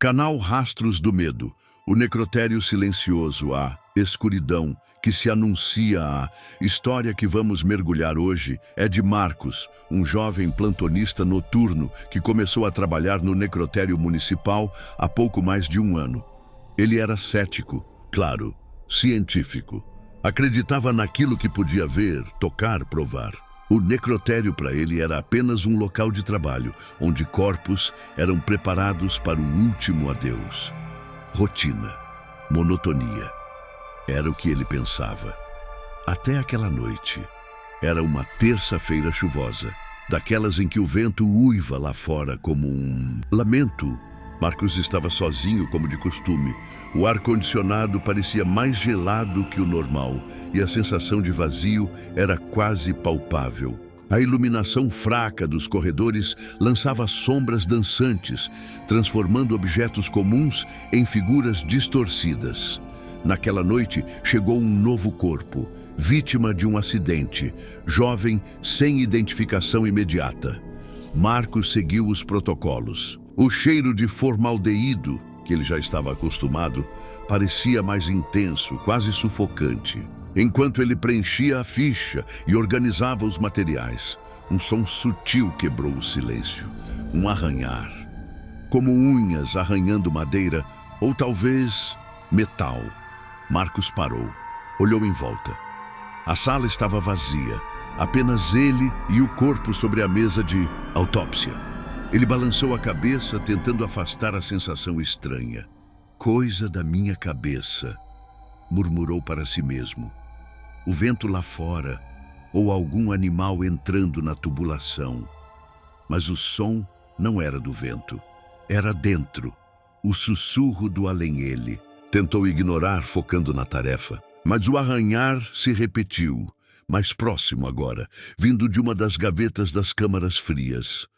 Canal Rastros do Medo, o necrotério silencioso, a escuridão que se anuncia. A história que vamos mergulhar hoje é de Marcos, um jovem plantonista noturno que começou a trabalhar no necrotério municipal há pouco mais de um ano. Ele era cético, claro, científico. Acreditava naquilo que podia ver, tocar, provar. O necrotério para ele era apenas um local de trabalho, onde corpos eram preparados para o último adeus. Rotina, monotonia, era o que ele pensava. Até aquela noite. Era uma terça-feira chuvosa, daquelas em que o vento uiva lá fora como um lamento. Marcos estava sozinho como de costume. O ar-condicionado parecia mais gelado que o normal e a sensação de vazio era quase palpável. A iluminação fraca dos corredores lançava sombras dançantes, transformando objetos comuns em figuras distorcidas. Naquela noite chegou um novo corpo, vítima de um acidente, jovem sem identificação imediata. Marcos seguiu os protocolos. O cheiro de formaldeído, que ele já estava acostumado, parecia mais intenso, quase sufocante. Enquanto ele preenchia a ficha e organizava os materiais, um som sutil quebrou o silêncio. Um arranhar, como unhas arranhando madeira ou talvez metal. Marcos parou, olhou em volta. A sala estava vazia, apenas ele e o corpo sobre a mesa de autópsia. Ele balançou a cabeça, tentando afastar a sensação estranha. Coisa da minha cabeça, murmurou para si mesmo. O vento lá fora, ou algum animal entrando na tubulação. Mas o som não era do vento, era dentro, o sussurro do além-ele. Tentou ignorar, focando na tarefa, mas o arranhar se repetiu, mais próximo agora, vindo de uma das gavetas das câmaras frias.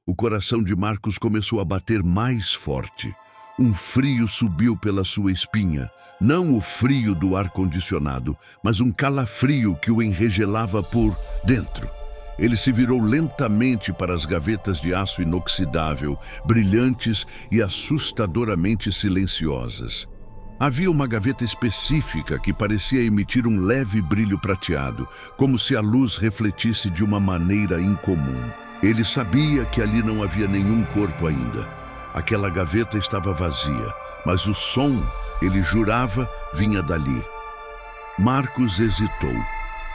O coração de Marcos começou a bater mais forte. Um frio subiu pela sua espinha, não o frio do ar-condicionado, mas um calafrio que o enregelava por dentro. Ele se virou lentamente para as gavetas de aço inoxidável, brilhantes e assustadoramente silenciosas. Havia uma gaveta específica que parecia emitir um leve brilho prateado, como se a luz refletisse de uma maneira incomum. Ele sabia que ali não havia nenhum corpo ainda. Aquela gaveta estava vazia, mas o som, ele jurava, vinha dali. Marcos hesitou.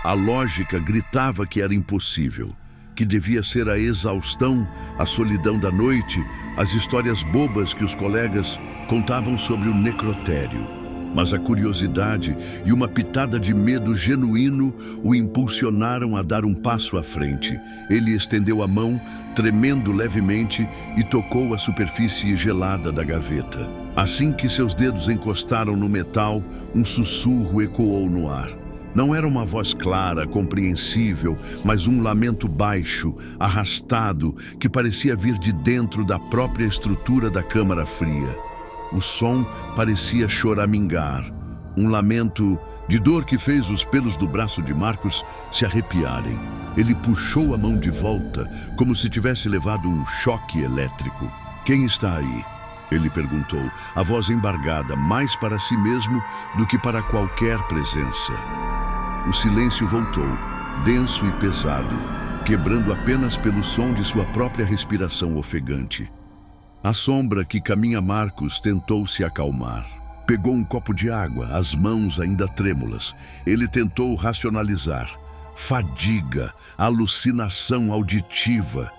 A lógica gritava que era impossível, que devia ser a exaustão, a solidão da noite, as histórias bobas que os colegas contavam sobre o necrotério. Mas a curiosidade e uma pitada de medo genuíno o impulsionaram a dar um passo à frente. Ele estendeu a mão, tremendo levemente, e tocou a superfície gelada da gaveta. Assim que seus dedos encostaram no metal, um sussurro ecoou no ar. Não era uma voz clara, compreensível, mas um lamento baixo, arrastado, que parecia vir de dentro da própria estrutura da câmara fria. O som parecia choramingar, um lamento de dor que fez os pelos do braço de Marcos se arrepiarem. Ele puxou a mão de volta, como se tivesse levado um choque elétrico. "Quem está aí?" ele perguntou, a voz embargada mais para si mesmo do que para qualquer presença. O silêncio voltou, denso e pesado, quebrando apenas pelo som de sua própria respiração ofegante. A sombra que caminha Marcos tentou se acalmar. Pegou um copo de água, as mãos ainda trêmulas. Ele tentou racionalizar. Fadiga, alucinação auditiva.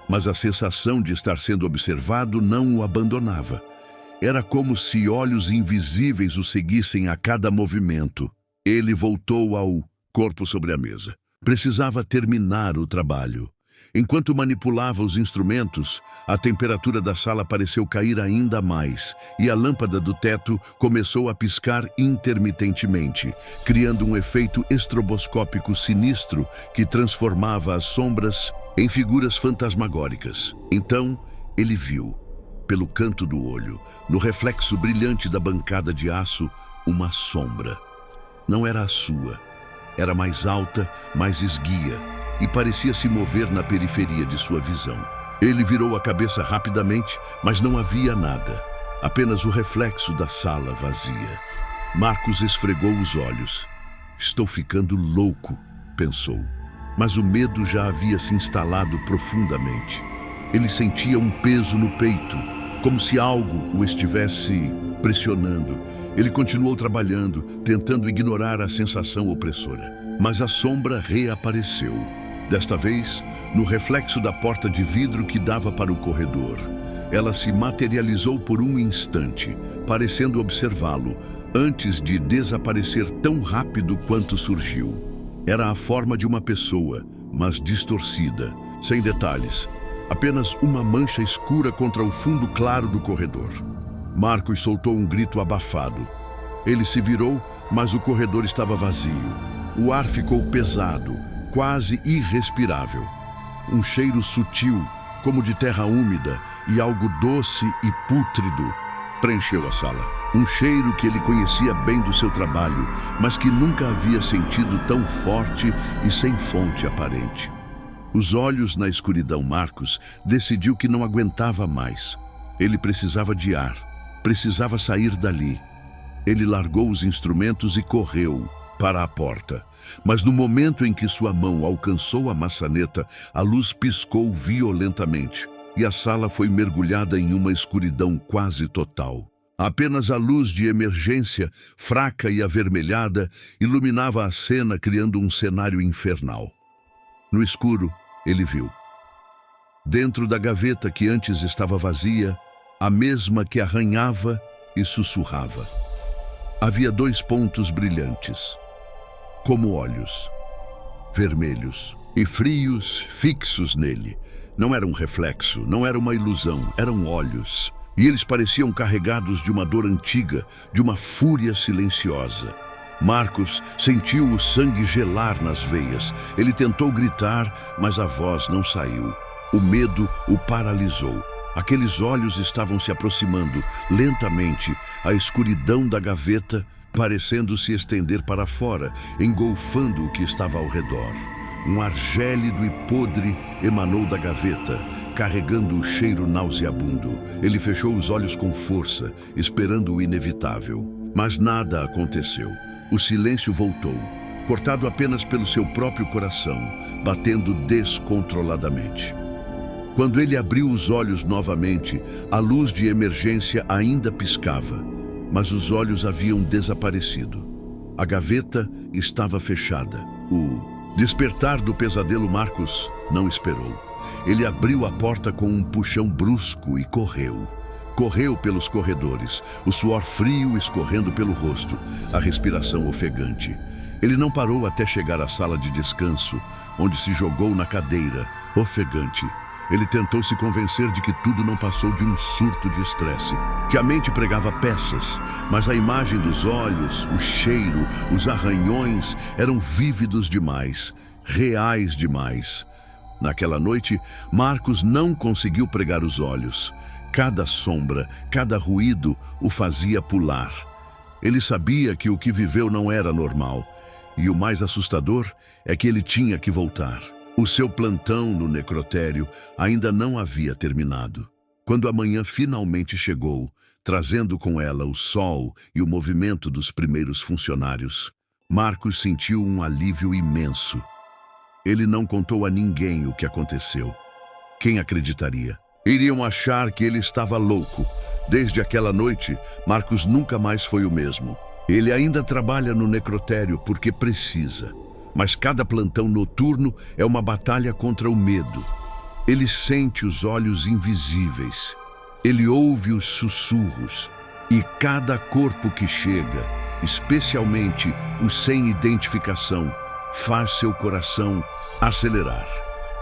Mas a sensação de estar sendo observado não o abandonava. Era como se olhos invisíveis o seguissem a cada movimento. Ele voltou ao corpo sobre a mesa. Precisava terminar o trabalho. Enquanto manipulava os instrumentos, a temperatura da sala pareceu cair ainda mais e a lâmpada do teto começou a piscar intermitentemente, criando um efeito estroboscópico sinistro que transformava as sombras em figuras fantasmagóricas. Então, ele viu, pelo canto do olho, no reflexo brilhante da bancada de aço, uma sombra. Não era a sua. Era mais alta, mais esguia, e parecia se mover na periferia de sua visão. Ele virou a cabeça rapidamente, mas não havia nada. apenas o reflexo da sala vazia. Marcos esfregou os olhos. Estou ficando louco, pensou. Mas o medo já havia se instalado profundamente. Ele sentia um peso no peito, como se algo o estivesse pressionando. Ele continuou trabalhando, tentando ignorar a sensação opressora. Mas a sombra reapareceu. Desta vez, no reflexo da porta de vidro que dava para o corredor. Ela se materializou por um instante, parecendo observá-lo, antes de desaparecer tão rápido quanto surgiu. Era a forma de uma pessoa, mas distorcida, sem detalhes. Apenas uma mancha escura contra o fundo claro do corredor. Marcos soltou um grito abafado. Ele se virou, mas o corredor estava vazio. O ar ficou pesado, quase irrespirável. Um cheiro sutil, como de terra úmida, e algo doce e pútrido preencheu a sala. Um cheiro que ele conhecia bem do seu trabalho, mas que nunca havia sentido tão forte e sem fonte aparente. Os olhos na escuridão, Marcos decidiu que não aguentava mais. Ele precisava de ar, precisava sair dali. Ele largou os instrumentos e correu para a porta. Mas no momento em que sua mão alcançou a maçaneta, a luz piscou violentamente e a sala foi mergulhada em uma escuridão quase total. Apenas a luz de emergência, fraca e avermelhada, iluminava a cena, criando um cenário infernal. No escuro, ele viu. Dentro da gaveta que antes estava vazia, a mesma que arranhava e sussurrava. Havia 2 pontos brilhantes, como olhos, vermelhos e frios, fixos nele. Não era um reflexo, não era uma ilusão, eram olhos. E eles pareciam carregados de uma dor antiga, de uma fúria silenciosa. Marcos sentiu o sangue gelar nas veias. Ele tentou gritar, mas a voz não saiu. O medo o paralisou. Aqueles olhos estavam se aproximando, lentamente, a escuridão da gaveta, parecendo se estender para fora, engolfando o que estava ao redor. Um ar gélido e podre emanou da gaveta, carregando o cheiro nauseabundo. Ele fechou os olhos com força, esperando o inevitável. Mas nada aconteceu. O silêncio voltou, cortado apenas pelo seu próprio coração, batendo descontroladamente. Quando ele abriu os olhos novamente, a luz de emergência ainda piscava, mas os olhos haviam desaparecido. A gaveta estava fechada. O despertar do pesadelo, Marcos não esperou. Ele abriu a porta com um puxão brusco e correu. Correu pelos corredores, o suor frio escorrendo pelo rosto, a respiração ofegante. Ele não parou até chegar à sala de descanso, onde se jogou na cadeira, ofegante. Ele tentou se convencer de que tudo não passou de um surto de estresse, que a mente pregava peças, mas a imagem dos olhos, o cheiro, os arranhões eram vívidos demais, reais demais. Naquela noite, Marcos não conseguiu pregar os olhos. Cada sombra, cada ruído o fazia pular. Ele sabia que o que viveu não era normal, e o mais assustador é que ele tinha que voltar. O seu plantão no necrotério ainda não havia terminado. Quando a manhã finalmente chegou, trazendo com ela o sol e o movimento dos primeiros funcionários, Marcos sentiu um alívio imenso. Ele não contou a ninguém o que aconteceu. Quem acreditaria? Iriam achar que ele estava louco. Desde aquela noite, Marcos nunca mais foi o mesmo. Ele ainda trabalha no necrotério porque precisa. Mas cada plantão noturno é uma batalha contra o medo. Ele sente os olhos invisíveis. Ele ouve os sussurros. E cada corpo que chega, especialmente os sem identificação, faz seu coração acelerar.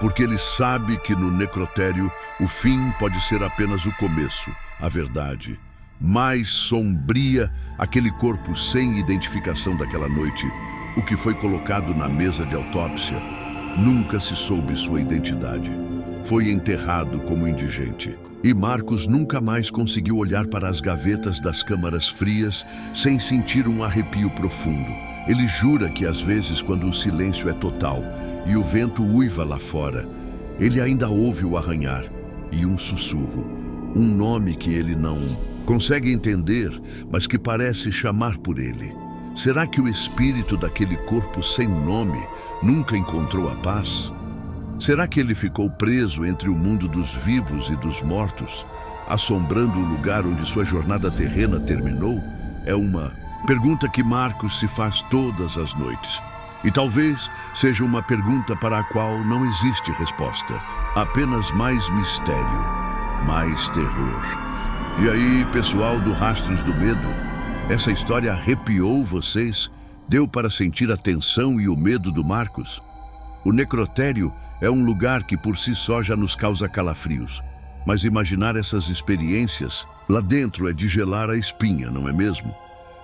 Porque ele sabe que no necrotério o fim pode ser apenas o começo, a verdade. Mais sombria aquele corpo sem identificação daquela noite. O que foi colocado na mesa de autópsia, nunca se soube sua identidade. Foi enterrado como indigente. E Marcos nunca mais conseguiu olhar para as gavetas das câmaras frias sem sentir um arrepio profundo. Ele jura que às vezes, quando o silêncio é total e o vento uiva lá fora, ele ainda ouve o arranhar e um sussurro, um nome que ele não Consegue entender, mas que parece chamar por ele. Será que o espírito daquele corpo sem nome nunca encontrou a paz? Será que ele ficou preso entre o mundo dos vivos e dos mortos, assombrando o lugar onde sua jornada terrena terminou? É uma pergunta que Marcos se faz todas as noites. E talvez seja uma pergunta para a qual não existe resposta. Apenas mais mistério, mais terror. E aí, pessoal do Rastros do Medo, essa história arrepiou vocês? Deu para sentir a tensão e o medo do Marcos? O necrotério é um lugar que por si só já nos causa calafrios. Mas imaginar essas experiências lá dentro é de gelar a espinha, não é mesmo?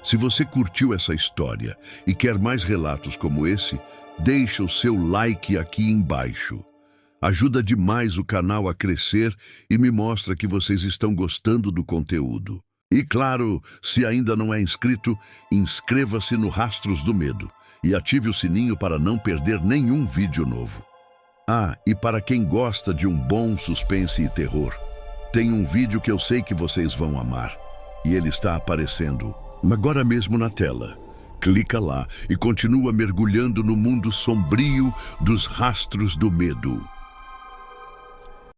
Se você curtiu essa história e quer mais relatos como esse, deixa o seu like aqui embaixo. Ajuda demais o canal a crescer e me mostra que vocês estão gostando do conteúdo. E claro, se ainda não é inscrito, inscreva-se no Rastros do Medo e ative o sininho para não perder nenhum vídeo novo. Ah, e para quem gosta de um bom suspense e terror, tem um vídeo que eu sei que vocês vão amar. E ele está aparecendo agora mesmo na tela. Clica lá e continua mergulhando no mundo sombrio dos Rastros do Medo.